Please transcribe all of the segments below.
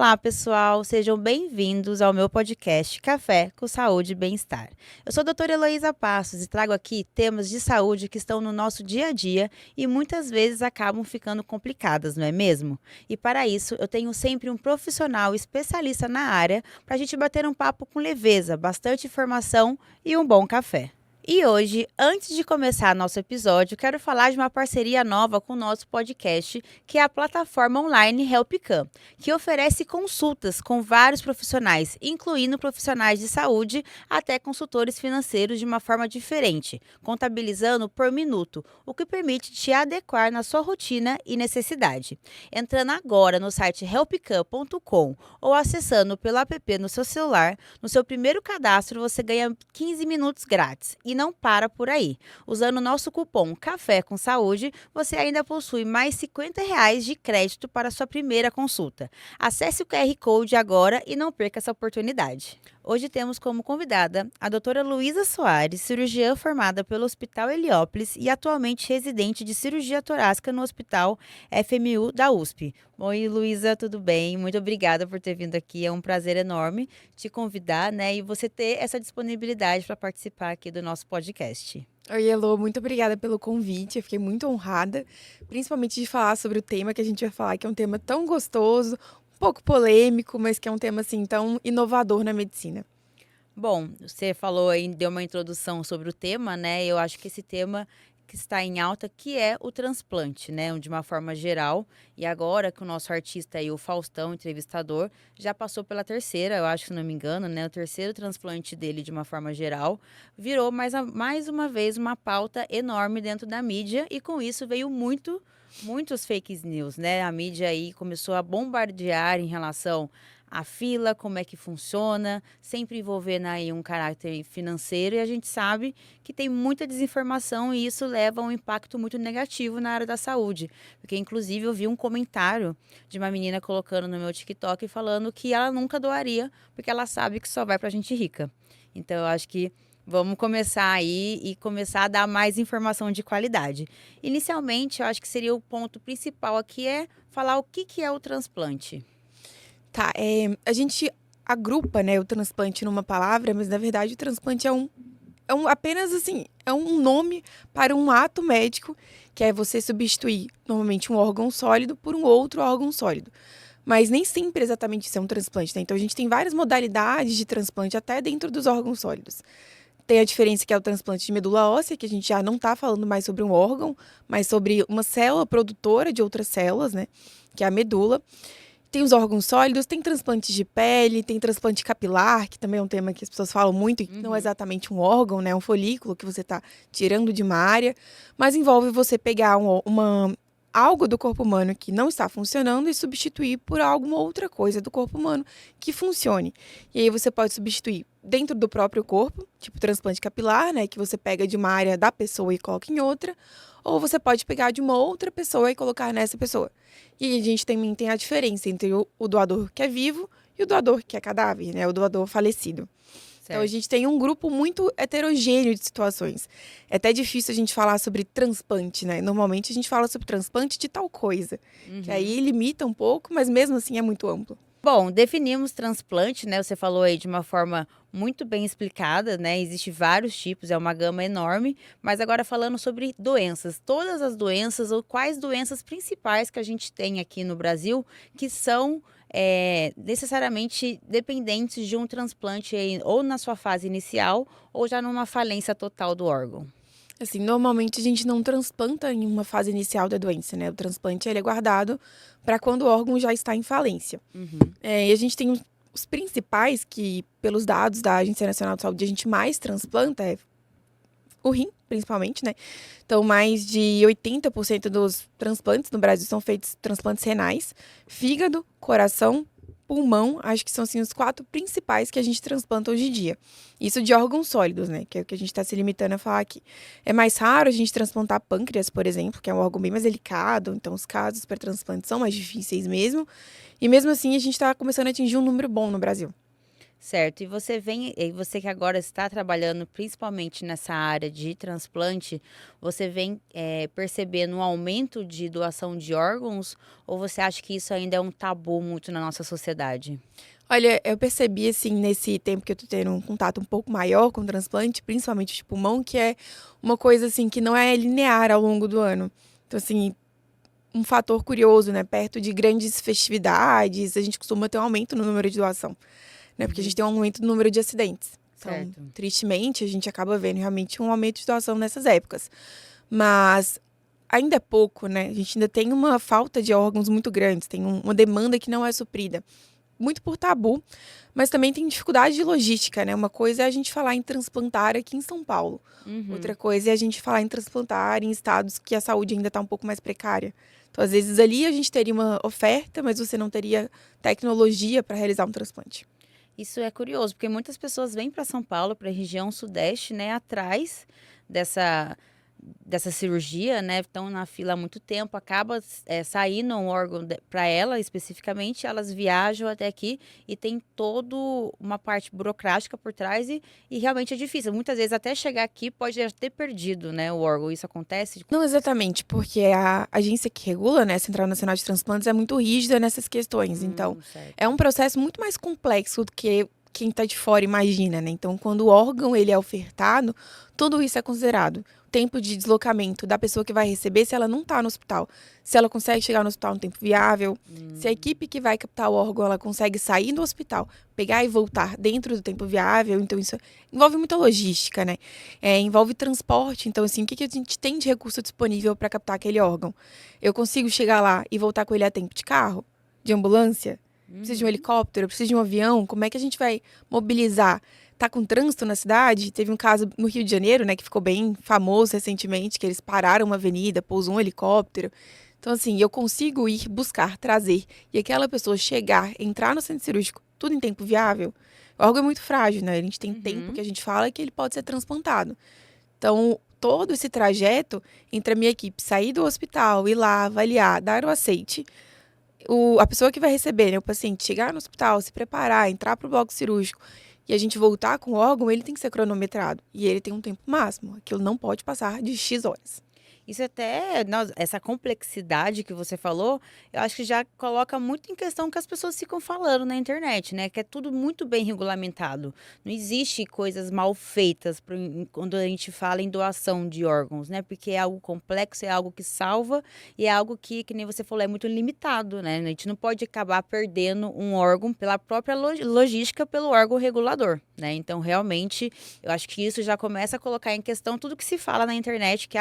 Olá, pessoal, sejam bem-vindos ao meu podcast Café com Saúde e Bem-Estar. Eu sou a doutora Heloísa Passos e trago aqui temas de saúde que estão no nosso dia a dia e muitas vezes acabam ficando complicadas, não é mesmo? E para isso, eu tenho sempre um profissional especialista na área para a gente bater um papo com leveza, bastante informação e um bom café. E hoje, antes de começar nosso episódio, quero falar de uma parceria nova com o nosso podcast, que é a plataforma online HelpCam, que oferece consultas com vários profissionais, incluindo profissionais de saúde até consultores financeiros de uma forma diferente, contabilizando por minuto, o que permite te adequar na sua rotina e necessidade. Entrando agora no site helpcam.com ou acessando pelo app no seu celular, no seu primeiro cadastro você ganha 15 minutos grátis. E não para por aí. Usando o nosso cupom Café com Saúde, você ainda possui mais R$ 50 de crédito para a sua primeira consulta. Acesse o QR Code agora e não perca essa oportunidade. Hoje temos como convidada a doutora Luísa Soares, cirurgiã formada pelo Hospital Heliópolis e atualmente residente de cirurgia torácica no Hospital FMU da USP. Oi, Luísa, tudo bem? Muito obrigada por ter vindo aqui. É um prazer enorme te convidar, né? E você ter essa disponibilidade para participar aqui do nosso podcast. Oi, Elô, muito obrigada pelo convite. Eu fiquei muito honrada, principalmente de falar sobre o tema que a gente vai falar, que é um tema tão gostoso, um pouco polêmico, mas que é um tema assim tão inovador na medicina. Bom, você falou aí, deu uma introdução sobre o tema, né? Eu acho que esse tema que está em alta, que é o transplante, né? De uma forma geral. E agora que o nosso artista aí, o Faustão, entrevistador, já passou pela terceira, eu acho, se não me engano, né? O terceiro transplante dele de uma forma geral, virou mais uma vez uma pauta enorme dentro da mídia e com isso veio muitos fake news, né? A mídia aí começou a bombardear em relação à fila, como é que funciona, sempre envolvendo aí um caráter financeiro, e a gente sabe que tem muita desinformação e isso leva a um impacto muito negativo na área da saúde. Porque, inclusive, eu vi um comentário de uma menina colocando no meu TikTok falando que ela nunca doaria, porque ela sabe que só vai pra gente rica. Então, eu acho que vamos começar aí e começar a dar mais informação de qualidade. Inicialmente, eu acho que seria o ponto principal aqui é falar o que é o transplante. Tá, a gente agrupa, né, o transplante numa palavra, mas na verdade o transplante apenas assim, é um nome para um ato médico, que é você substituir normalmente um órgão sólido por um outro órgão sólido. Mas nem sempre exatamente isso é um transplante, né? Então a gente tem várias modalidades de transplante até dentro dos órgãos sólidos. Tem a diferença que é o transplante de medula óssea, que a gente já não está falando mais sobre um órgão, mas sobre uma célula produtora de outras células, né? Que é a medula. Tem os órgãos sólidos, tem transplantes de pele, tem transplante capilar, que também é um tema que as pessoas falam muito, e não é exatamente um órgão, né? É um folículo que você está tirando de uma área, mas envolve você pegar algo do corpo humano que não está funcionando e substituir por alguma outra coisa do corpo humano que funcione. E aí você pode substituir dentro do próprio corpo, tipo transplante capilar, né? Que você pega de uma área da pessoa e coloca em outra, ou você pode pegar de uma outra pessoa e colocar nessa pessoa. E a gente também tem a diferença entre o doador que é vivo e o doador que é cadáver, né? O doador falecido. Então, a gente tem um grupo muito heterogêneo de situações. É até difícil a gente falar sobre transplante, né? Normalmente, a gente fala sobre transplante de tal coisa. Que aí limita um pouco, mas mesmo assim é muito amplo. Bom, definimos transplante, né? Você falou aí de uma forma muito bem explicada, né? Existem vários tipos, é uma gama enorme. Mas agora falando sobre doenças, todas as doenças ou quais doenças principais que a gente tem aqui no Brasil que são necessariamente dependentes de um transplante aí, ou na sua fase inicial ou já numa falência total do órgão. Assim, normalmente a gente não transplanta em uma fase inicial da doença, né? O transplante ele é guardado para quando o órgão já está em falência. E a gente tem os principais que, pelos dados da Agência Nacional de Saúde, a gente mais transplanta é o rim, principalmente, né? Então, mais de 80% dos transplantes no Brasil são feitos transplantes renais, fígado, coração, pulmão, acho que são assim os 4 principais que a gente transplanta hoje em dia. Isso de órgãos sólidos, né? Que é o que a gente está se limitando a falar aqui. É mais raro a gente transplantar pâncreas, por exemplo, que é um órgão bem mais delicado, então os casos para transplante são mais difíceis mesmo. E mesmo assim a gente está começando a atingir um número bom no Brasil. Certo. E você que agora está trabalhando principalmente nessa área de transplante, você vem, percebendo um aumento de doação de órgãos ou você acha que isso ainda é um tabu muito na nossa sociedade? Olha, eu percebi, assim, nesse tempo que eu tô tendo um contato um pouco maior com o transplante, principalmente de pulmão, que é uma coisa, assim, que não é linear ao longo do ano. Então, assim, um fator curioso, né? Perto de grandes festividades, a gente costuma ter um aumento no número de doação, né? Porque a gente Uhum. tem um aumento no número de acidentes. Então, Certo. tristemente, a gente acaba vendo realmente um aumento de doação nessas épocas. Mas ainda é pouco, né? A gente ainda tem uma falta de órgãos muito grande, tem uma demanda que não é suprida. Muito por tabu, mas também tem dificuldade de logística, né? Uma coisa é a gente falar em transplantar aqui em São Paulo. Outra Uhum. coisa é a gente falar em transplantar em estados que a saúde ainda está um pouco mais precária. Então, às vezes, ali a gente teria uma oferta, mas você não teria tecnologia para realizar um transplante. Isso é curioso, porque muitas pessoas vêm para São Paulo, para a região sudeste, né, atrás dessa dessa cirurgia, né, estão na fila há muito tempo, acaba, saindo um órgão para ela especificamente, elas viajam até aqui e tem todo uma parte burocrática por trás e realmente é difícil. Muitas vezes até chegar aqui pode já ter perdido, né, o órgão. Isso acontece? Não exatamente, porque a agência que regula, né, a Central Nacional de Transplantes, é muito rígida nessas questões. Então, é Certo. um processo muito mais complexo do que quem está de fora imagina, né? Então, quando o órgão ele é ofertado, tudo isso é considerado. O tempo de deslocamento da pessoa que vai receber, se ela não está no hospital, se ela consegue chegar no hospital no tempo viável, se a Hum. equipe que vai captar o órgão, ela consegue sair do hospital, pegar e voltar dentro do tempo viável. Então, isso envolve muita logística, né? Envolve transporte. Então, assim, o que a gente tem de recurso disponível para captar aquele órgão? Eu consigo chegar lá e voltar com ele a tempo de carro? De ambulância? Precisa de um Uhum. helicóptero? Precisa de um avião? Como é que a gente vai mobilizar? Tá com trânsito na cidade? Teve um caso no Rio de Janeiro, né, que ficou bem famoso recentemente, que eles pararam uma avenida, pousou um helicóptero. Então, assim, eu consigo ir buscar, trazer, e aquela pessoa chegar, entrar no centro cirúrgico, tudo em tempo viável. O órgão é muito frágil, né? A gente tem tempo que Uhum. a gente fala que ele pode ser transplantado. Então, todo esse trajeto entre a minha equipe sair do hospital, ir lá, avaliar, dar o aceite, a pessoa que vai receber, né, o paciente, chegar no hospital, se preparar, entrar para o bloco cirúrgico e a gente voltar com o órgão, ele tem que ser cronometrado. E ele tem um tempo máximo. Aquilo não pode passar de X horas. Isso até, nossa, essa complexidade que você falou, eu acho que já coloca muito em questão o que as pessoas ficam falando na internet, né? Que é tudo muito bem regulamentado. Não existe coisas mal feitas quando a gente fala em doação de órgãos, né? Porque é algo complexo, é algo que salva e é algo que nem você falou, é muito limitado, né? A gente não pode acabar perdendo um órgão pela própria logística, pelo órgão regulador, né? Então, realmente, eu acho que isso já começa a colocar em questão tudo que se fala na internet, que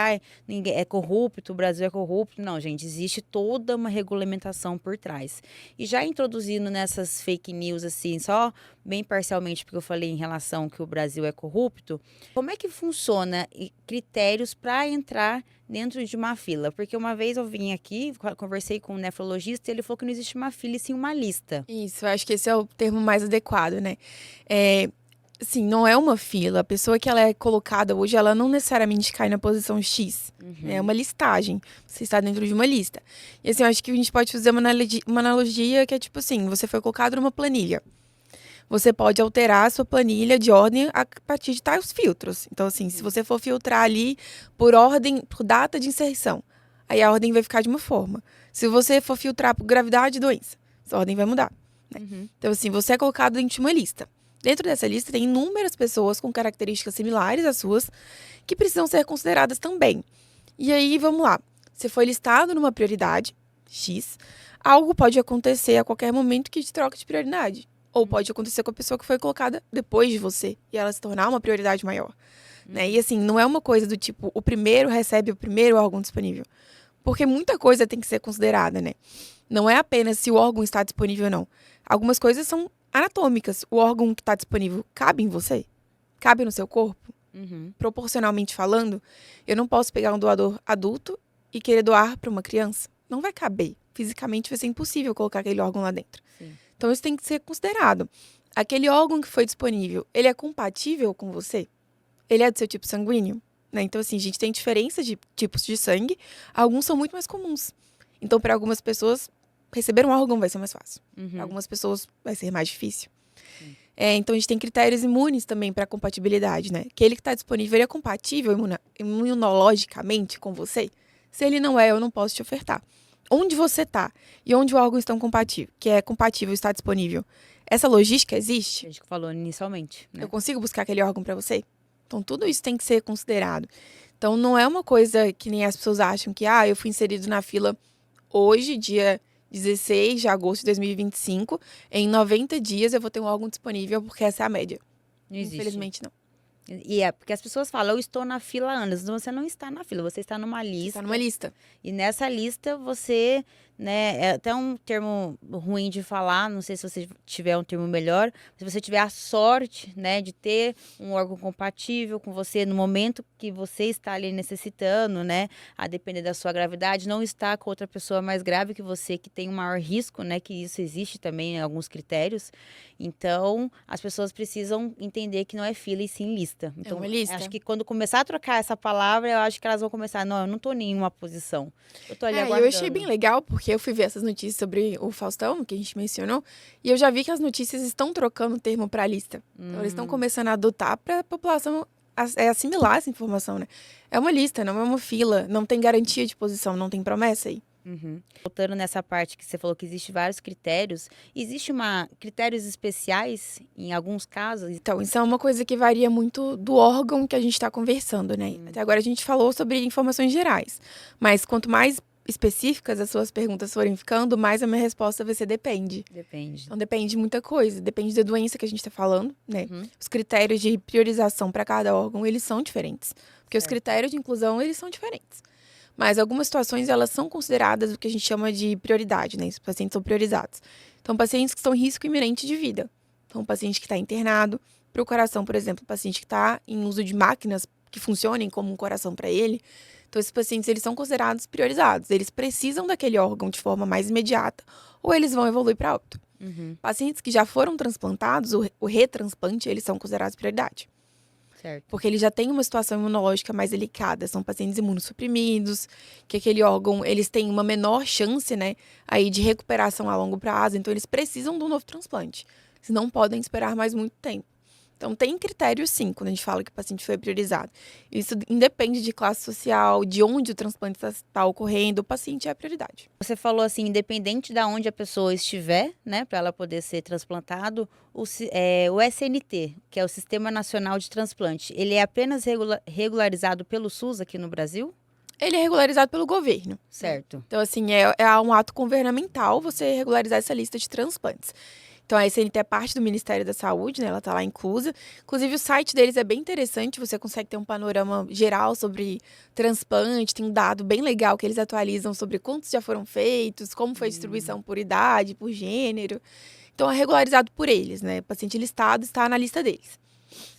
ninguém é corrupto, o Brasil é corrupto. Não, gente, existe toda uma regulamentação por trás. E já introduzindo nessas fake news, assim, só bem parcialmente, porque eu falei em relação que o Brasil é corrupto, como é que funciona critérios para entrar dentro de uma fila? Porque uma vez eu vim aqui, conversei com um nefrologista e ele falou que não existe uma fila e sim uma lista. Isso, eu acho que esse é o termo mais adequado, né? É, assim, não é uma fila. A pessoa que ela é colocada hoje, ela não necessariamente cai na posição X. É Uhum. uma listagem. Você está dentro de uma lista. E assim, eu acho que a gente pode fazer uma analogia que é tipo assim, você foi colocado numa planilha. Você pode alterar a sua planilha de ordem a partir de tais filtros. Então, assim, se Uhum. você for filtrar ali por ordem, por data de inserção, aí a ordem vai ficar de uma forma. Se você for filtrar por gravidade e doença, essa ordem vai mudar, né? Uhum. Então, assim, você é colocado dentro de uma lista. Dentro dessa lista tem inúmeras pessoas com características similares às suas que precisam ser consideradas também. E aí, vamos lá. Você foi listado numa prioridade X, algo pode acontecer a qualquer momento que te troca de prioridade. Ou pode acontecer com a pessoa que foi colocada depois de você e ela se tornar uma prioridade maior, né? E Uhum. assim, não é uma coisa do tipo, o primeiro recebe o primeiro órgão disponível. Porque muita coisa tem que ser considerada, né? Não é apenas se o órgão está disponível ou não. Algumas coisas são anatômicas. O órgão que está disponível cabe em você? Cabe no seu corpo? Uhum. Proporcionalmente falando, eu não posso pegar um doador adulto e querer doar para uma criança. Não vai caber. Fisicamente vai ser impossível colocar aquele órgão lá dentro. Sim. Então isso tem que ser considerado. Aquele órgão que foi disponível, ele é compatível com você? Ele é do seu tipo sanguíneo? Né? Então, assim, a gente tem diferença de tipos de sangue. Alguns são muito mais comuns. Então, para algumas pessoas, receber um órgão vai ser mais fácil. Para Uhum. algumas pessoas vai ser mais difícil. Sim. Então, a gente tem critérios imunes também para compatibilidade, né? Aquele que está disponível, ele é compatível imunologicamente com você? Se ele não é, eu não posso te ofertar. Onde você está e onde o órgão está compatível, que é compatível, está disponível. Essa logística existe? A gente falou inicialmente, né? Eu consigo buscar aquele órgão para você? Então, tudo isso tem que ser considerado. Então, não é uma coisa que nem as pessoas acham que, eu fui inserido na fila hoje, dia 16 de agosto de 2025, em 90 dias eu vou ter um órgão disponível, porque essa é a média. Não existe. Infelizmente, não. E é porque as pessoas falam, eu estou na fila há anos. Você não está na fila, você está numa lista. Você está numa lista. E nessa lista você, né, é até um termo ruim de falar, não sei se você tiver um termo melhor, se você tiver a sorte, né, de ter um órgão compatível com você no momento que você está ali necessitando, né, a depender da sua gravidade, não está com outra pessoa mais grave que você, que tem um maior risco, né, que isso existe também em alguns critérios. Então, as pessoas precisam entender que não é fila e sim lista. Então, uma lista. acho que quando começar a trocar essa palavra, eu acho que elas vão começar, não, eu não tô em nenhuma posição. Eu tô ali aguardando. Eu achei bem legal, porque eu fui ver essas notícias sobre o Faustão, que a gente mencionou, e eu já vi que as notícias estão trocando o termo para lista. Então, eles estão começando a adotar para a população assimilar essa informação, né? É uma lista, não é uma fila, não tem garantia de posição, não tem promessa aí. Voltando nessa parte que você falou que existe vários critérios, existe critérios especiais em alguns casos? Então, isso é uma coisa que varia muito do órgão que a gente está conversando, né? Até agora a gente falou sobre informações gerais, mas quanto mais específicas as suas perguntas forem ficando, mais a minha resposta vai ser depende. Depende. Então, depende de muita coisa. Depende da doença que a gente está falando, né? Os critérios de priorização para cada órgão, eles são diferentes. Porque os critérios de inclusão, eles são diferentes. Mas algumas situações, elas são consideradas o que a gente chama de prioridade, né? Os pacientes são priorizados. Então, pacientes que estão em risco iminente de vida. Então, paciente que está internado, para o coração, por exemplo, paciente que está em uso de máquinas que funcionem como um coração para ele. Então, esses pacientes, eles são considerados priorizados. Eles precisam daquele órgão de forma mais imediata ou eles vão evoluir para óbito. Pacientes que já foram transplantados, o retransplante, eles são considerados prioridade. Certo. Porque ele já tem uma situação imunológica mais delicada. São pacientes imunossuprimidos, que aquele órgão, eles têm uma menor chance, né, aí de recuperação a longo prazo. Então, eles precisam de um novo transplante. Eles não podem esperar mais muito tempo. Então, tem critérios, sim, quando a gente fala que o paciente foi priorizado. Isso independe de classe social, de onde o transplante está ocorrendo, o paciente é a prioridade. Você falou assim, independente de onde a pessoa estiver, né, para ela poder ser transplantado, o SNT, que é o Sistema Nacional de Transplante, ele é apenas regularizado pelo SUS aqui no Brasil? Ele é regularizado pelo governo. Certo. Então, assim, é um ato governamental você regularizar essa lista de transplantes. Então, a SNT é parte do Ministério da Saúde, né? Ela está lá inclusa. Inclusive, o site deles é bem interessante. Você consegue ter um panorama geral sobre transplante. Tem um dado bem legal que eles atualizam sobre quantos já foram feitos, como foi a distribuição por idade, por gênero. Então, é regularizado por eles, né? O paciente listado está na lista deles.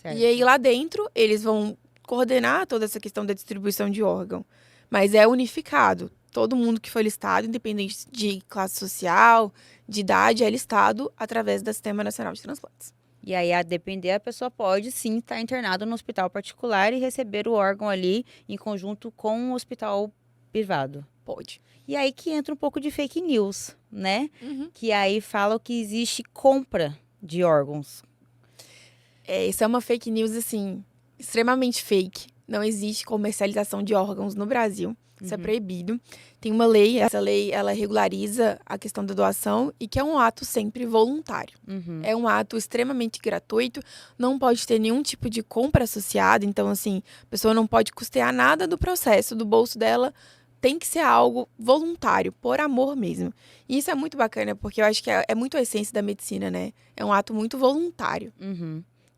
Certo. E aí, lá dentro, eles vão coordenar toda essa questão da distribuição de órgão. Mas é unificado. Todo mundo que foi listado, independente de classe social, de idade, é listado através do Sistema Nacional de Transplantes. E aí, a depender, a pessoa pode sim estar internada no hospital particular e receber o órgão ali em conjunto com o hospital privado. Pode. E aí que entra um pouco de fake news, né? Que aí falam que existe compra de órgãos. Isso é uma fake news, assim, extremamente fake. Não existe comercialização de órgãos no Brasil. Isso é proibido. Tem uma lei, essa lei, ela regulariza a questão da doação e que é um ato sempre voluntário. É um ato extremamente gratuito, não pode ter nenhum tipo de compra associada. Então, assim, a pessoa não pode custear nada do processo, do bolso dela. Tem que ser algo voluntário, por amor mesmo. E isso é muito bacana, porque eu acho que é muito a essência da medicina, né? É um ato muito voluntário.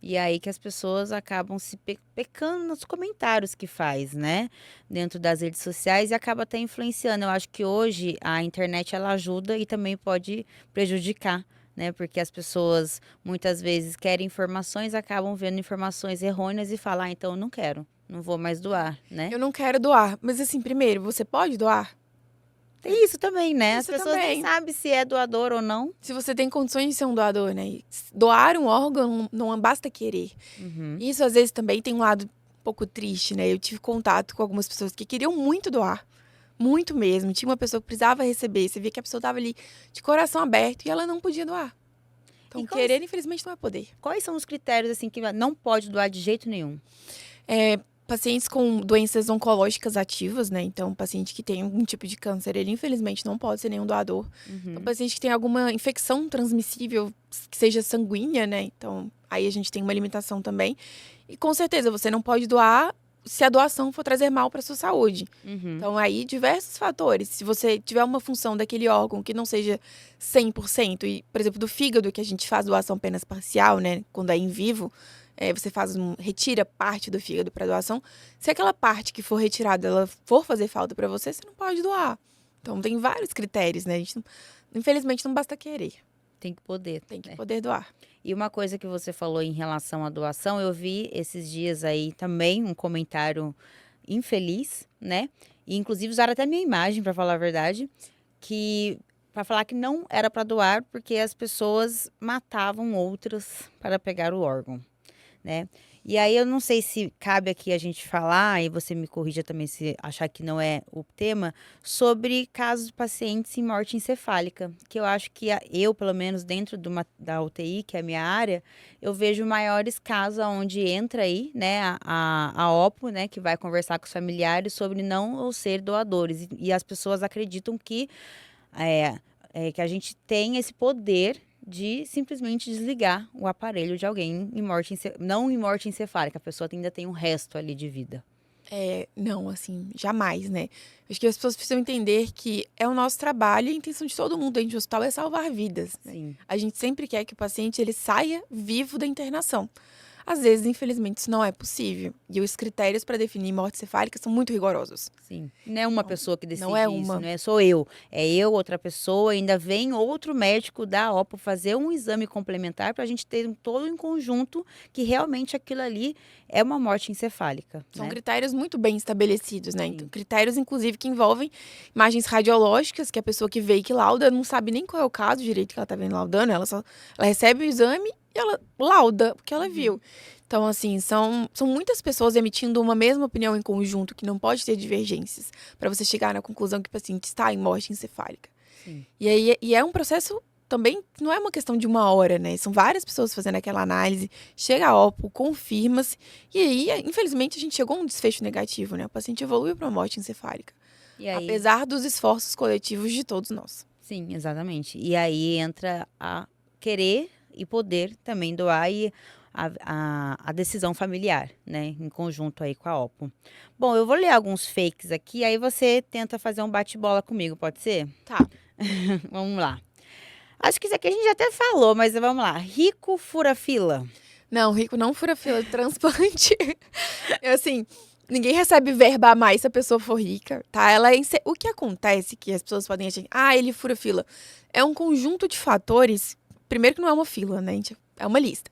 E aí que as pessoas acabam se pecando nos comentários que faz, né? Dentro das redes sociais e acaba até influenciando. Eu acho que hoje a internet ela ajuda e também pode prejudicar, né? Porque as pessoas muitas vezes querem informações, acabam vendo informações errôneas e falam, então eu não quero, não vou mais doar, né? Eu não quero doar. Mas assim, primeiro, você pode doar? Tem isso também, né? As Isso pessoas também. nem sabem se é doador ou não. Se você tem condições de ser um doador, né? Doar um órgão não basta querer. Isso, às vezes, também tem um lado um pouco triste, né? Eu tive contato com algumas pessoas que queriam muito doar. Muito mesmo. Tinha uma pessoa que precisava receber. Você via que a pessoa estava ali de coração aberto e ela não podia doar. Então, E querer, infelizmente, não é poder. quais são os critérios, assim, que não pode doar de jeito nenhum? Pacientes com doenças oncológicas ativas, né? Então, paciente que tem algum tipo de câncer, ele infelizmente não pode ser nenhum doador. Então, paciente que tem alguma infecção transmissível, que seja sanguínea, né? Então, aí a gente tem uma limitação também. E com certeza, você não pode doar se a doação for trazer mal para sua saúde. Então, aí, diversos fatores. Se você tiver uma função daquele órgão que não seja 100%, e, por exemplo, do fígado, que a gente faz doação apenas parcial, né? Quando é em vivo, você retira parte do fígado para doação. Se aquela parte que for retirada, ela for fazer falta para você, você não pode doar. Então, tem vários critérios, né? Infelizmente, não basta querer. Tem que poder. Tem que poder doar. E uma coisa que você falou em relação à doação, eu vi esses dias aí também um comentário infeliz, né? E inclusive usaram até minha imagem, para falar a verdade, que para falar que não era para doar porque as pessoas matavam outras para pegar o órgão, né? E aí eu não sei se cabe aqui a gente falar, e você me corrija também se achar que não é o tema, sobre casos de pacientes em morte encefálica, que eu acho que eu, pelo menos dentro da UTI, que é a minha área, eu vejo maiores casos onde entra aí, né, a OPO, né, que vai conversar com os familiares sobre não ou ser doadores, e as pessoas acreditam que que a gente tem esse poder de simplesmente desligar o aparelho de alguém não em morte encefálica, a pessoa ainda tem um resto ali de vida. Não, assim, jamais, né? Acho que as pessoas precisam entender que é o nosso trabalho e a intenção de todo mundo dentro do hospital é salvar vidas, né? Sim. A gente sempre quer que o paciente ele saia vivo da internação. Às vezes, infelizmente, isso não é possível. E os critérios para definir morte cefálica são muito rigorosos. Sim. Não é uma pessoa que decide não é isso, uma. não é só eu. É eu, outra pessoa, ainda vem outro médico da OPO fazer um exame complementar para a gente ter todo em conjunto que realmente aquilo ali é uma morte encefálica. São né? critérios muito bem estabelecidos, né? Então, critérios, inclusive, que envolvem imagens radiológicas, que a pessoa que vê e que lauda não sabe nem qual é o caso direito que ela está vendo laudando. Ela recebe o exame e ela lauda o que ela viu. Então, assim, são muitas pessoas emitindo uma mesma opinião em conjunto, que não pode ter divergências, para você chegar na conclusão que o paciente está em morte encefálica. Sim. E é um processo também, não é uma questão de uma hora, né? São várias pessoas fazendo aquela análise, chega a OPO, confirma-se, e aí, infelizmente, a gente chegou a um desfecho negativo, né? O paciente evoluiu para uma morte encefálica. E aí, apesar dos esforços coletivos de todos nós. sim, exatamente. E aí entra a querer e poder também doar e a decisão familiar, né? Em conjunto aí com a OPO. Bom, eu vou ler alguns fakes aqui, aí você tenta fazer um bate-bola comigo, pode ser? Tá. Vamos lá. Acho que isso aqui a gente já até falou, mas vamos lá. Rico fura fila. Não, rico não fura fila de transplante. Assim, ninguém recebe verba a mais se a pessoa for rica, tá? O que acontece que as pessoas podem achar, ele fura fila. É um conjunto de fatores. Primeiro que não é uma fila, né, gente? É uma lista.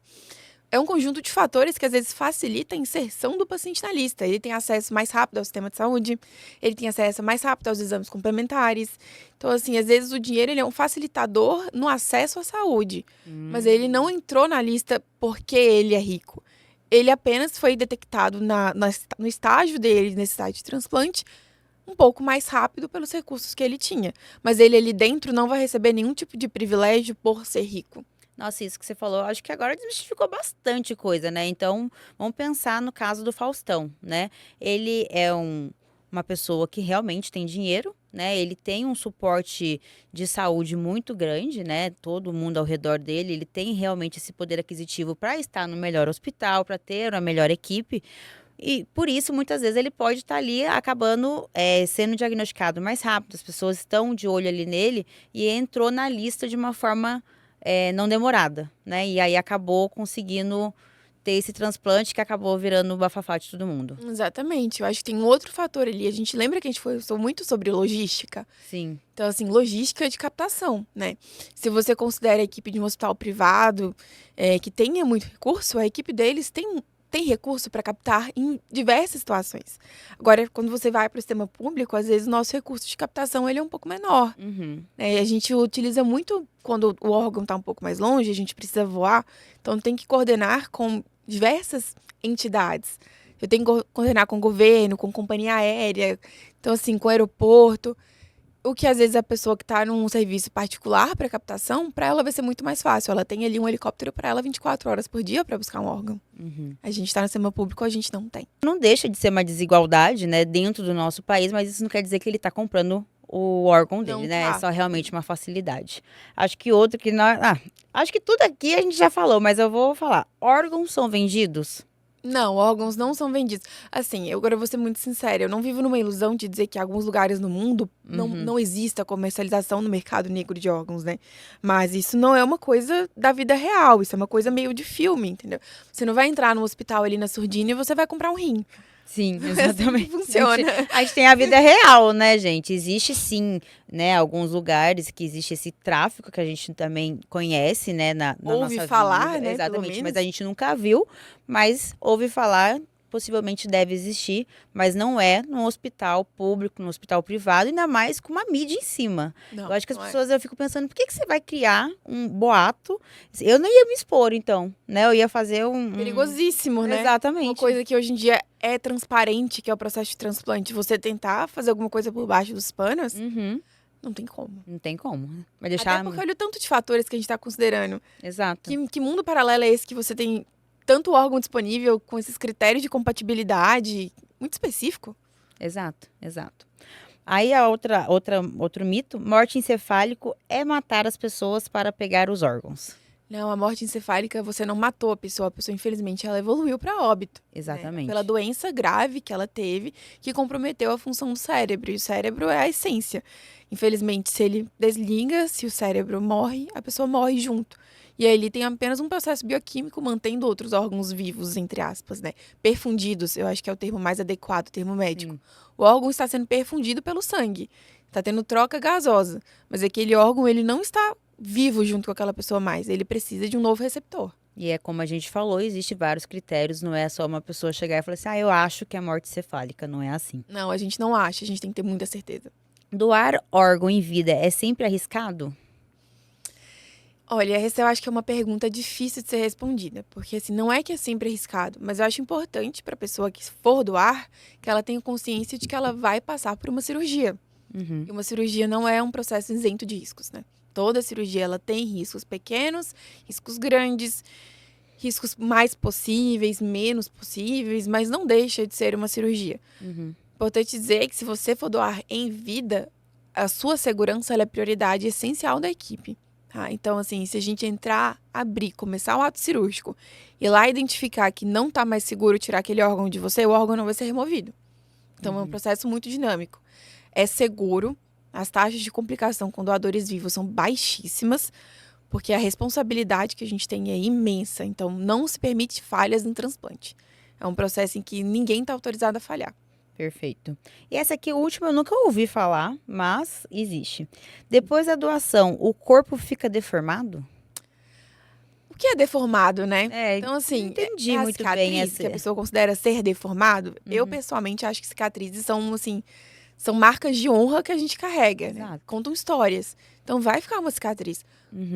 É um conjunto de fatores que às vezes facilita a inserção do paciente na lista. Ele tem acesso mais rápido ao sistema de saúde, ele tem acesso mais rápido aos exames complementares. Então, assim, às vezes o dinheiro ele é um facilitador no acesso à saúde. Mas ele não entrou na lista porque ele é rico. Ele apenas foi detectado no estágio dele, nesse estágio de transplante, um pouco mais rápido pelos recursos que ele tinha. Mas ele ali dentro não vai receber nenhum tipo de privilégio por ser rico. Nossa, isso que você falou, acho que agora desmistificou bastante coisa, né? Então, vamos pensar no caso do Faustão, né? Ele é uma pessoa que realmente tem dinheiro, né? Ele tem um suporte de saúde muito grande, né? Todo mundo ao redor dele, ele tem realmente esse poder aquisitivo para estar no melhor hospital, para ter a melhor equipe. E por isso, muitas vezes, ele pode estar ali acabando sendo diagnosticado mais rápido. As pessoas estão de olho ali nele e entrou na lista de uma forma não demorada, né? E aí acabou conseguindo ter esse transplante que acabou virando o bafafá de todo mundo. Exatamente. Eu acho que tem um outro fator ali. A gente lembra que a gente falou muito sobre logística? Sim. Então, assim, logística de captação, né? Se você considera a equipe de um hospital privado que tenha muito recurso, a equipe deles tem recurso para captar em diversas situações. Agora, quando você vai para o sistema público, às vezes o nosso recurso de captação ele é um pouco menor. A gente utiliza muito quando o órgão está um pouco mais longe, a gente precisa voar, então tem que coordenar com diversas entidades. Eu tenho que coordenar com o governo, com companhia aérea, então assim, com o aeroporto. O que às vezes a pessoa que está num serviço particular para captação, para ela vai ser muito mais fácil. Ela tem ali um helicóptero para ela 24 horas por dia para buscar um órgão. A gente está no sistema público, a gente não tem. Não deixa de ser uma desigualdade, né, dentro do nosso país, mas isso não quer dizer que ele está comprando o órgão dele, Não né? tá. É só realmente uma facilidade. Acho que outro que nós... acho que tudo aqui a gente já falou, mas eu vou falar. Órgãos são vendidos? Não, órgãos não são vendidos. Assim, eu agora vou ser muito sincera, eu não vivo numa ilusão de dizer que em alguns lugares no mundo não exista comercialização no mercado negro de órgãos, né? Mas isso não é uma coisa da vida real, isso é uma coisa meio de filme, entendeu? Você não vai entrar no hospital ali na Surdina e você vai comprar um rim. Sim, É assim que exatamente. funciona. A gente tem a vida real, né, gente? Existe sim, né, alguns lugares que existe esse tráfico que a gente também conhece, né, na Ouve nossa falar, vida. né, Exatamente, pelo mas menos. a gente nunca viu, mas ouve falar, possivelmente deve existir, mas não é no hospital público, no hospital privado, ainda mais com uma mídia em cima. Não, Eu acho que as não é. pessoas, eu fico pensando, por que que você vai criar um boato? Eu não ia me expor, então, né? Eu ia fazer Perigosíssimo, né? Uma Exatamente. coisa que hoje em dia é transparente, que é o processo de transplante. Você tentar fazer alguma coisa por baixo dos panos, não tem como. Não tem como. Vai deixar... Até porque olha o tanto de fatores que a gente tá considerando. Exato. Que mundo paralelo é esse que você tem tanto órgão disponível com esses critérios de compatibilidade muito específico? Exato, exato. Aí outro mito, morte encefálico é matar as pessoas para pegar os órgãos. Não, a morte encefálica, você não matou a pessoa infelizmente, ela evoluiu para óbito. Exatamente. Né? Pela doença grave que ela teve, que comprometeu a função do cérebro. E o cérebro é a essência. Infelizmente, se ele desliga, se o cérebro morre, a pessoa morre junto. E aí ele tem apenas um processo bioquímico mantendo outros órgãos vivos, entre aspas, né? Perfundidos, eu acho que é o termo mais adequado, o termo médico. Sim. O órgão está sendo perfundido pelo sangue. Está tendo troca gasosa. Mas aquele órgão, ele não está vivo junto com aquela pessoa mais. Ele precisa de um novo receptor. E é como a gente falou, existe vários critérios, não é só uma pessoa chegar e falar assim, eu acho que é morte cefálica, não é assim. Não, a gente não acha, a gente tem que ter muita certeza. Doar órgão em vida é sempre arriscado? Olha, essa eu acho que é uma pergunta difícil de ser respondida, porque assim, não é que é sempre arriscado, mas eu acho importante para a pessoa que for doar, que ela tenha consciência de que ela vai passar por uma cirurgia. E uma cirurgia não é um processo isento de riscos, né? Toda cirurgia ela tem riscos pequenos, riscos grandes, riscos mais possíveis, menos possíveis, mas não deixa de ser uma cirurgia. Importante dizer que se você for doar em vida, a sua segurança ela é prioridade essencial da equipe. Tá? Então, assim, se a gente entrar, abrir, começar o ato cirúrgico e lá identificar que não está mais seguro tirar aquele órgão de você, o órgão não vai ser removido. Então, é um processo muito dinâmico. É seguro, as taxas de complicação com doadores vivos são baixíssimas, porque a responsabilidade que a gente tem é imensa. Então, não se permite falhas no transplante. É um processo em que ninguém está autorizado a falhar. Perfeito. E essa aqui, a última, eu nunca ouvi falar, mas existe. Depois da doação, o corpo fica deformado? O que é deformado, né? Então, assim, entendi muito cicatriz bem essa... que a pessoa considera ser deformado. Eu, pessoalmente, acho que cicatrizes são, assim, são marcas de honra que a gente carrega, né? Contam histórias. Então, vai ficar uma cicatriz.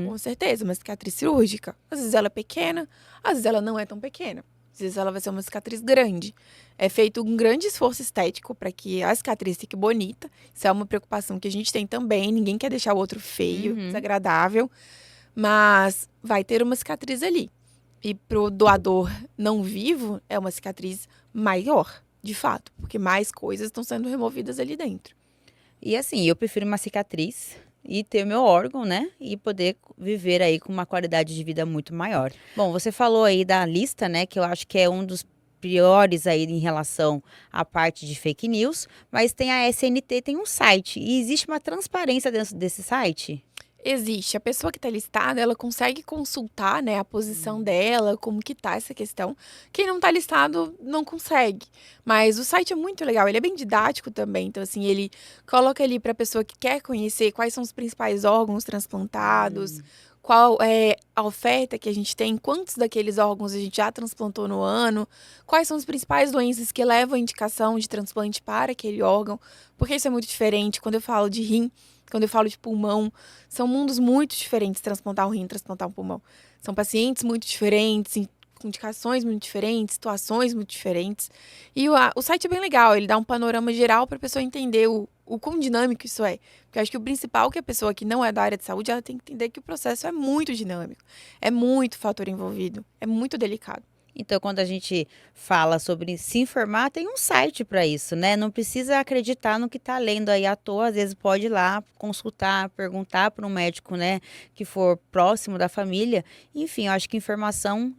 Com certeza, uma cicatriz cirúrgica. Às vezes ela é pequena, às vezes ela não é tão pequena. Às vezes ela vai ser uma cicatriz grande. É feito um grande esforço estético para que a cicatriz fique bonita. Isso é uma preocupação que a gente tem também. Ninguém quer deixar o outro feio, desagradável. Mas vai ter uma cicatriz ali. E pro doador não vivo, é uma cicatriz maior, de fato. Porque mais coisas estão sendo removidas ali dentro. E assim, eu prefiro uma cicatriz e ter o meu órgão, né? E poder viver aí com uma qualidade de vida muito maior. Bom, você falou aí da lista, né? Que eu acho que é um dos piores aí em relação à parte de fake news. Mas tem a SNT, tem um site. E existe uma transparência dentro desse site? Existe. A pessoa que está listada, ela consegue consultar, né, a posição dela, como que tá essa questão. Quem não está listado, não consegue. Mas o site é muito legal, ele é bem didático também. Então, assim, ele coloca ali para a pessoa que quer conhecer quais são os principais órgãos transplantados, qual é a oferta que a gente tem, quantos daqueles órgãos a gente já transplantou no ano, quais são as principais doenças que levam a indicação de transplante para aquele órgão. Porque isso é muito diferente. Quando eu falo de rim, quando eu falo de pulmão, são mundos muito diferentes transplantar um rim e transplantar um pulmão. São pacientes muito diferentes, com indicações muito diferentes, situações muito diferentes. E o site é bem legal, ele dá um panorama geral para a pessoa entender o quão dinâmico isso é. Porque eu acho que o principal é que a pessoa que não é da área de saúde, ela tem que entender que o processo é muito dinâmico. É muito fator envolvido, é muito delicado. Então, quando a gente fala sobre se informar, tem um site para isso, né? Não precisa acreditar no que está lendo aí à toa. Às vezes pode ir lá consultar, perguntar para um médico, né, que for próximo da família. Enfim, eu acho que informação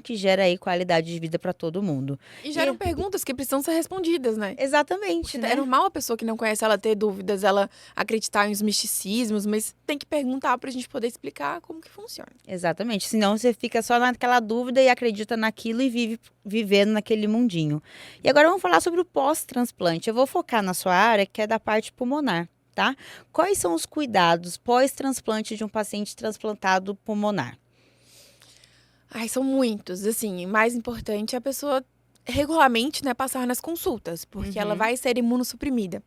que gera aí qualidade de vida para todo mundo. E geram perguntas que precisam ser respondidas, né? Exatamente, né? É normal a pessoa que não conhece ela ter dúvidas, ela acreditar em uns misticismos, mas tem que perguntar para a gente poder explicar como que funciona. Exatamente. Senão você fica só naquela dúvida e acredita naquilo e vive vivendo naquele mundinho. E agora vamos falar sobre o pós-transplante. Eu vou focar na sua área, que é da parte pulmonar, tá? Quais são os cuidados pós-transplante de um paciente transplantado pulmonar? Ai, são muitos. Assim, o mais importante é a pessoa regularmente, né, passar nas consultas, porque ela vai ser imunossuprimida.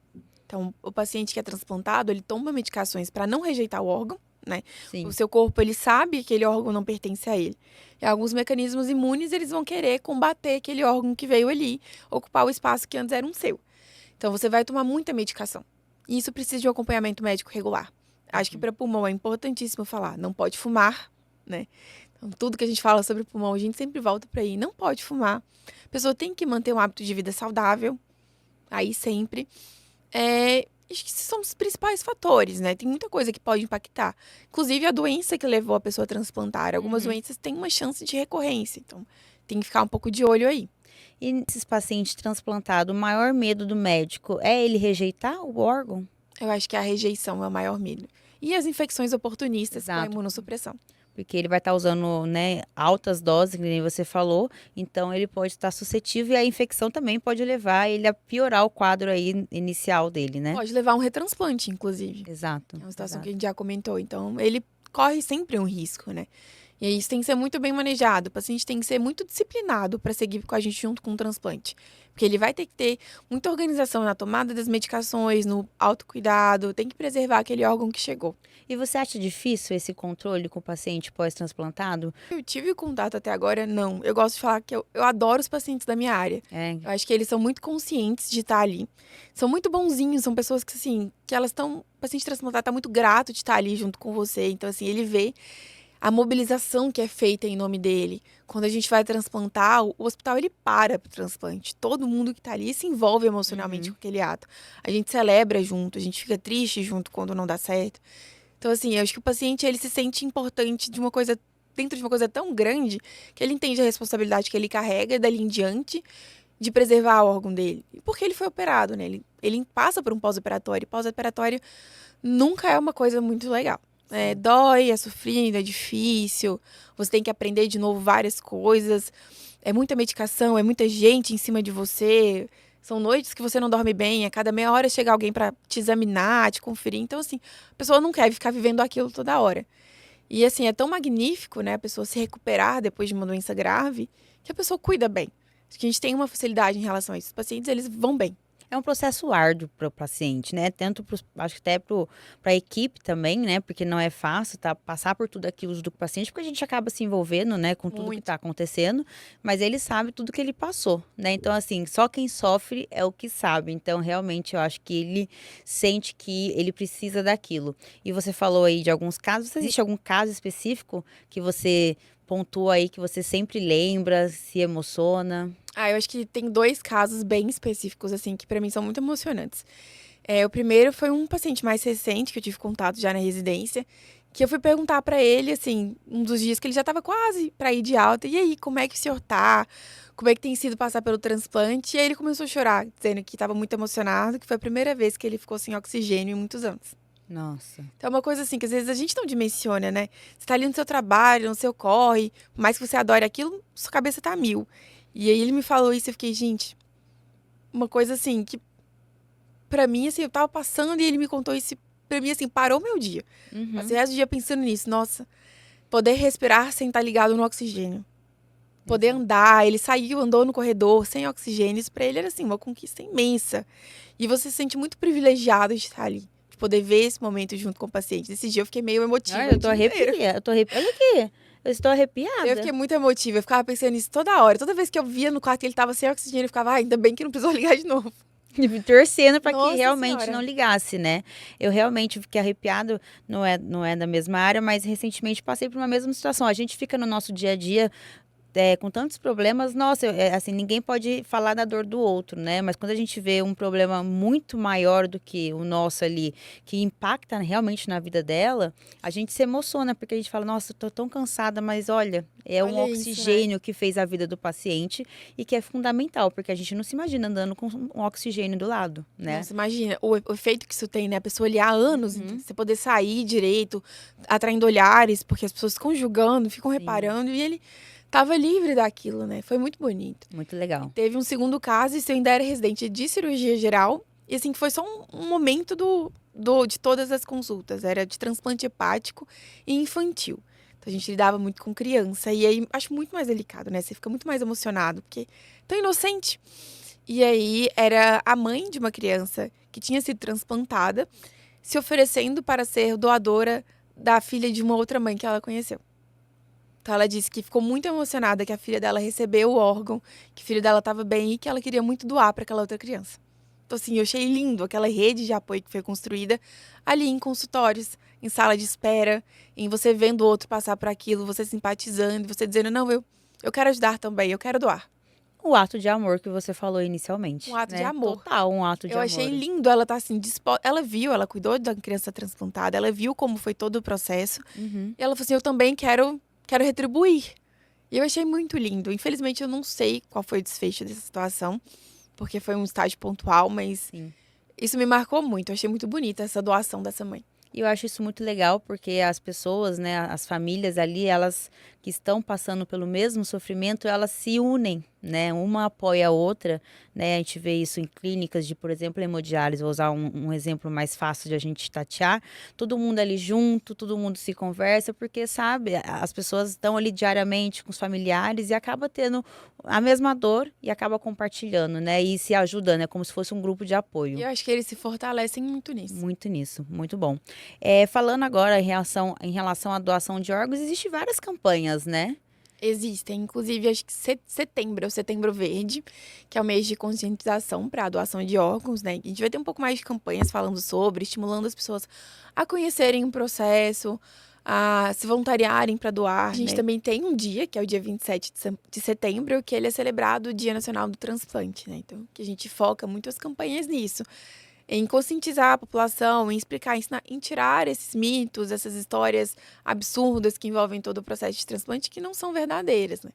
Então, o paciente que é transplantado, ele toma medicações para não rejeitar o órgão, né? Sim. O seu corpo, ele sabe que aquele órgão não pertence a ele. E alguns mecanismos imunes, eles vão querer combater aquele órgão que veio ali, ocupar o espaço que antes era um seu. Então, você vai tomar muita medicação. E isso precisa de um acompanhamento médico regular. Acho que para pulmão é importantíssimo falar, não pode fumar, né? Então, tudo que a gente fala sobre pulmão, a gente sempre volta para aí, não pode fumar. A pessoa tem que manter um hábito de vida saudável, aí sempre. Acho que esses são os principais fatores, né? Tem muita coisa que pode impactar. Inclusive, a doença que levou a pessoa a transplantar. Algumas doenças têm uma chance de recorrência. Então, tem que ficar um pouco de olho aí. E nesses pacientes transplantados, o maior medo do médico é ele rejeitar o órgão? Eu acho que a rejeição é o maior medo. E as infecções oportunistas com a Exato. imunossupressão. Porque ele vai estar usando, né, altas doses, que nem você falou, então ele pode estar suscetível e a infecção também pode levar ele a piorar o quadro aí inicial dele, né? Pode levar a um retransplante, inclusive. Exato. É uma situação exato. que a gente já comentou. Então, ele corre sempre um risco, né? E aí isso tem que ser muito bem manejado. O paciente tem que ser muito disciplinado para seguir com a gente junto com o transplante. Porque ele vai ter que ter muita organização na tomada das medicações, no autocuidado, tem que preservar aquele órgão que chegou. E você acha difícil esse controle com o paciente pós-transplantado? Eu tive contato até agora, não. Eu gosto de falar que eu adoro os pacientes da minha área. Eu acho que eles são muito conscientes de estar ali. São muito bonzinhos, são pessoas que, assim, que elas estão... O paciente transplantado está muito grato de estar ali junto com você. Então, assim, ele vê a mobilização que é feita em nome dele. Quando a gente vai transplantar, o hospital, ele para o transplante. Todo mundo que está ali se envolve emocionalmente com aquele ato. A gente celebra junto, a gente fica triste junto quando não dá certo. Então, assim, eu acho que o paciente, ele se sente importante de uma coisa, dentro de uma coisa tão grande, que ele entende a responsabilidade que ele carrega dali em diante de preservar o órgão dele. Porque ele foi operado, né? Ele passa por um pós-operatório. Pós-operatório nunca é uma coisa muito legal. Dói, é sofrido, é difícil. Você tem que aprender de novo várias coisas. É muita medicação, é muita gente em cima de você. São noites que você não dorme bem, a cada meia hora chega alguém para te examinar, te conferir. Então, assim, a pessoa não quer ficar vivendo aquilo toda hora. E, assim, é tão magnífico, né, a pessoa se recuperar depois de uma doença grave, que a pessoa cuida bem. Acho que a gente tem uma facilidade em relação a isso. Os pacientes, eles vão bem. É um processo árduo para o paciente, né? Tanto acho que até para a equipe também, né? Porque não é fácil passar por tudo aquilo do paciente, porque a gente acaba se envolvendo, né, com tudo que está acontecendo, mas ele sabe tudo que ele passou, né? Então, assim, só quem sofre é o que sabe. Então, realmente, eu acho que ele sente que ele precisa daquilo. E você falou aí de alguns casos. Existe algum caso específico que você pontua aí, que você sempre lembra, se emociona? Eu acho que tem 2 casos bem específicos, assim, que pra mim são muito emocionantes. O primeiro foi um paciente mais recente, que eu tive contato já na residência, que eu fui perguntar pra ele, assim, um dos dias que ele já tava quase pra ir de alta, e aí, como é que o senhor tá? Como é que tem sido passar pelo transplante? E aí ele começou a chorar, dizendo que tava muito emocionado, que foi a primeira vez que ele ficou sem oxigênio em muitos anos. Nossa. Então é uma coisa assim, que às vezes a gente não dimensiona, né? Você tá ali no seu trabalho, no seu corre, por mais que você adore aquilo, sua cabeça tá a mil. E aí ele me falou isso e eu fiquei, gente, uma coisa assim, que pra mim, assim, eu tava passando e ele me contou isso, pra mim, assim, parou meu dia. Passei o resto do dia pensando nisso, nossa, poder respirar sem estar ligado no oxigênio. Poder andar, ele saiu, andou no corredor sem oxigênio, isso pra ele era, assim, uma conquista imensa. E você se sente muito privilegiado de estar ali, de poder ver esse momento junto com o paciente. Nesse dia eu fiquei meio emotiva. Eu tô arrepiada, Olha aqui. Eu estou arrepiada. Eu fiquei muito emotiva, eu ficava pensando nisso toda hora. Toda vez que eu via no quarto que ele tava sem oxigênio, eu ficava, ainda bem que não precisou ligar de novo. Torcendo para que Nossa realmente Senhora. não ligasse, né? Eu realmente fiquei arrepiado, não é da mesma área, mas recentemente passei por uma mesma situação. A gente fica no nosso dia a dia com tantos problemas, nossa, assim, ninguém pode falar da dor do outro, né? Mas quando a gente vê um problema muito maior do que o nosso ali, que impacta realmente na vida dela, a gente se emociona, porque a gente fala, nossa, eu tô tão cansada, mas olha, é um Olha isso, né? oxigênio que fez a vida do paciente e que é fundamental, porque a gente não se imagina andando com um oxigênio do lado, né? Nossa, imagina o efeito que isso tem, né? A pessoa ali há anos, você poder sair direito, atraindo olhares, porque as pessoas ficam julgando, ficam reparando, e ele tava livre daquilo, né? Foi muito bonito. Muito legal. Teve um segundo caso, e eu ainda era residente de cirurgia geral, e assim, foi só um momento de todas as consultas, era de transplante hepático e infantil. Então a gente lidava muito com criança, e aí acho muito mais delicado, né? Você fica muito mais emocionado, porque é tão inocente. E aí era a mãe de uma criança que tinha sido transplantada, se oferecendo para ser doadora da filha de uma outra mãe que ela conheceu. Então ela disse que ficou muito emocionada que a filha dela recebeu o órgão, que o filho dela estava bem e que ela queria muito doar para aquela outra criança. Então assim, eu achei lindo aquela rede de apoio que foi construída ali em consultórios, em sala de espera, em você vendo o outro passar por aquilo, você simpatizando, você dizendo, não, eu quero ajudar também, eu quero doar. O ato de amor que você falou inicialmente. Um ato né? de amor. Total, um ato de amor. Eu achei lindo, ela tá assim, ela viu, ela cuidou da criança transplantada, ela viu como foi todo o processo. Uhum. E ela falou assim, eu também quero retribuir. E eu achei muito lindo. Infelizmente, eu não sei qual foi o desfecho dessa situação, porque foi um estágio pontual, mas Sim. isso me marcou muito. Eu achei muito bonita essa doação dessa mãe. E eu acho isso muito legal, porque as pessoas, né, as famílias ali, elas que estão passando pelo mesmo sofrimento, elas se unem, né? Uma apoia a outra, né? A gente vê isso em clínicas de, por exemplo, hemodiálise, vou usar um exemplo mais fácil de a gente tatear. Todo mundo ali junto, todo mundo se conversa, porque, sabe, as pessoas estão ali diariamente com os familiares e acaba tendo a mesma dor e acaba compartilhando, né? E se ajudando, é como se fosse um grupo de apoio. E eu acho que eles se fortalecem muito nisso. Muito nisso, muito bom. Falando agora em relação à doação de órgãos, existem várias campanhas, né? Existem, inclusive, acho que setembro, é o Setembro Verde, que é o mês de conscientização para a doação de órgãos, né? A gente vai ter um pouco mais de campanhas falando sobre, estimulando as pessoas a conhecerem o processo, a se voluntariarem para doar. A gente também tem um dia, que é o dia 27 de setembro, que ele é celebrado o Dia Nacional do Transplante, né? Então, que a gente foca muito as campanhas nisso. Em conscientizar a população, em explicar, ensinar, em tirar esses mitos, essas histórias absurdas que envolvem todo o processo de transplante que não são verdadeiras, né?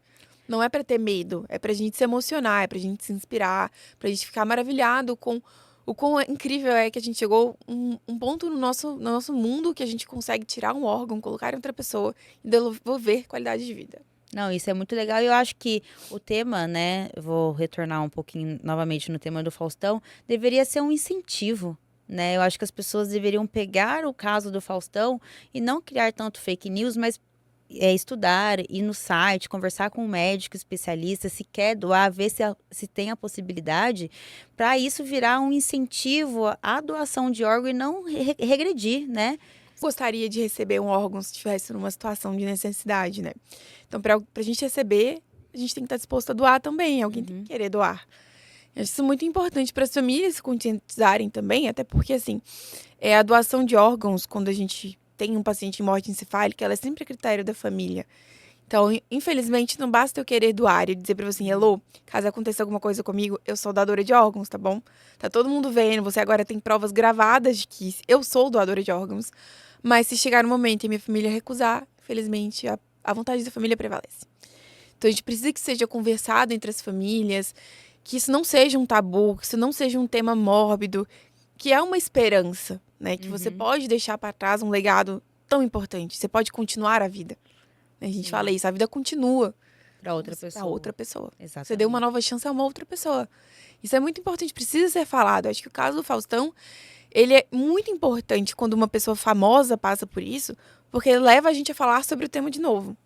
Não é para ter medo, é para a gente se emocionar, é para a gente se inspirar, para a gente ficar maravilhado com o quão incrível é que a gente chegou um ponto no nosso mundo que a gente consegue tirar um órgão, colocar em outra pessoa e devolver qualidade de vida. Não, isso é muito legal. E eu acho que o tema, né? Eu vou retornar um pouquinho novamente no tema do Faustão, deveria ser um incentivo, né? Eu acho que as pessoas deveriam pegar o caso do Faustão e não criar tanto fake news, mas estudar, ir no site, conversar com um médico especialista, se quer doar, ver se tem a possibilidade, para isso virar um incentivo à doação de órgão e não regredir, né? Gostaria de receber um órgão se estivesse numa situação de necessidade, né? Então, para a gente receber, a gente tem que estar disposto a doar também. Alguém tem que querer doar. Eu acho isso muito importante para as famílias se conscientizarem também, até porque, assim, a doação de órgãos, quando a gente tem um paciente em morte encefálica, ela é sempre a critério da família. Então, infelizmente, não basta eu querer doar e dizer para você, Elô, caso aconteça alguma coisa comigo, eu sou doadora de órgãos, tá bom? Tá todo mundo vendo, você agora tem provas gravadas de que eu sou doadora de órgãos. Mas se chegar um momento e minha família recusar, infelizmente, a vontade da família prevalece. Então, a gente precisa que seja conversado entre as famílias, que isso não seja um tabu, que isso não seja um tema mórbido, que é uma esperança, né? Que você pode deixar para trás um legado tão importante. Você pode continuar a vida. A gente fala isso, a vida continua. Para outra pessoa. Para outra pessoa. Exatamente. Você deu uma nova chance a uma outra pessoa. Isso é muito importante, precisa ser falado. Eu acho que o caso do Faustão, ele é muito importante quando uma pessoa famosa passa por isso, porque ele leva a gente a falar sobre o tema de novo.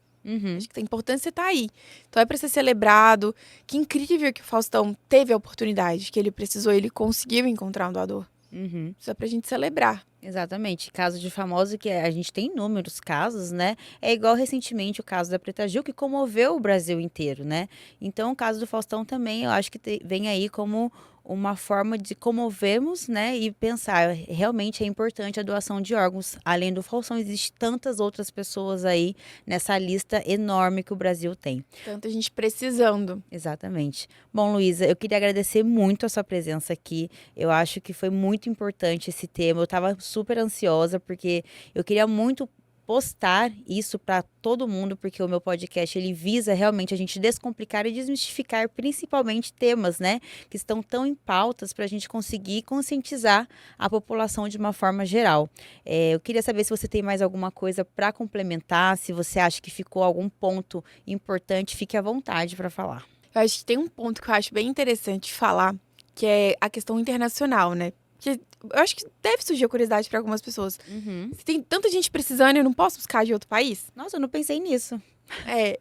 Acho que a importância está aí. Então é para ser celebrado. Que incrível que o Faustão teve a oportunidade, que ele precisou, ele conseguiu encontrar um doador. Uhum. Só pra gente celebrar. Exatamente. Caso de famoso, que a gente tem inúmeros casos, né? É igual recentemente o caso da Preta Gil, que comoveu o Brasil inteiro, né? Então, o caso do Faustão também, eu acho que vem aí como uma forma de comovermos, né? E pensar, realmente é importante a doação de órgãos. Além do Faustão, existe tantas outras pessoas aí nessa lista enorme que o Brasil tem. Tanta gente precisando. Exatamente. Bom, Luísa, eu queria agradecer muito a sua presença aqui. Eu acho que foi muito importante esse tema. Eu estava super ansiosa porque eu queria muito postar isso para todo mundo, porque o meu podcast ele visa realmente a gente descomplicar e desmistificar principalmente temas, né, que estão tão em pautas para a gente conseguir conscientizar a população de uma forma geral. Eu queria saber se você tem mais alguma coisa para complementar, se você acha que ficou algum ponto importante, fique à vontade para falar. Eu acho que tem um ponto que eu acho bem interessante falar, que é a questão internacional, né? Porque eu acho que deve surgir a curiosidade para algumas pessoas. Uhum. Se tem tanta gente precisando e eu não posso buscar de outro país? Nossa, eu não pensei nisso.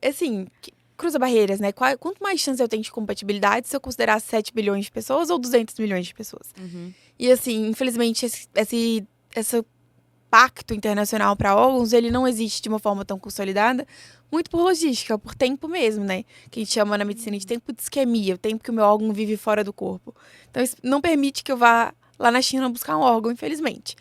Assim, cruza barreiras, né? Quanto mais chance eu tenho de compatibilidade se eu considerar 7 bilhões de pessoas ou 200 milhões de pessoas? Uhum. E assim, infelizmente, esse pacto internacional para órgãos, ele não existe de uma forma tão consolidada, muito por logística, por tempo mesmo, né? Que a gente chama na medicina de tempo de isquemia, o tempo que o meu órgão vive fora do corpo. Então, isso não permite que eu vá lá na China buscar um órgão, infelizmente.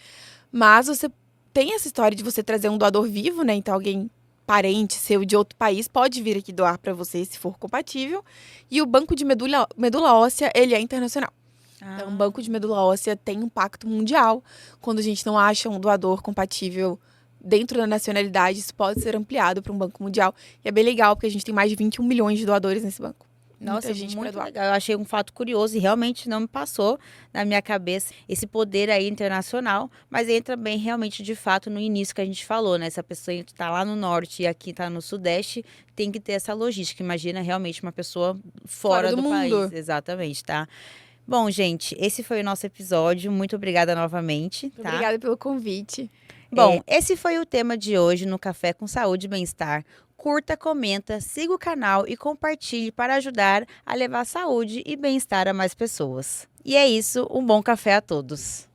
Mas você tem essa história de você trazer um doador vivo, né? Então, alguém parente seu de outro país pode vir aqui doar para você, se for compatível. E o banco de medula óssea, ele é internacional. Então, o banco de medula óssea tem um pacto mundial. Quando a gente não acha um doador compatível dentro da nacionalidade, isso pode ser ampliado para um banco mundial. E é bem legal, porque a gente tem mais de 21 milhões de doadores nesse banco. Nossa, Muita gente pra muito doar. legal. Eu achei um fato curioso e realmente não me passou na minha cabeça esse poder aí internacional, mas entra bem realmente de fato no início que a gente falou, né? Se a pessoa está lá no norte e aqui está no sudeste, tem que ter essa logística. Imagina realmente uma pessoa fora do mundo. país. Exatamente, tá? Bom, gente, esse foi o nosso episódio. Muito obrigada novamente, tá? Obrigada pelo convite. Bom, esse foi o tema de hoje no Café com Saúde e Bem-Estar. Curta, comenta, siga o canal e compartilhe para ajudar a levar saúde e bem-estar a mais pessoas. E é isso, um bom café a todos.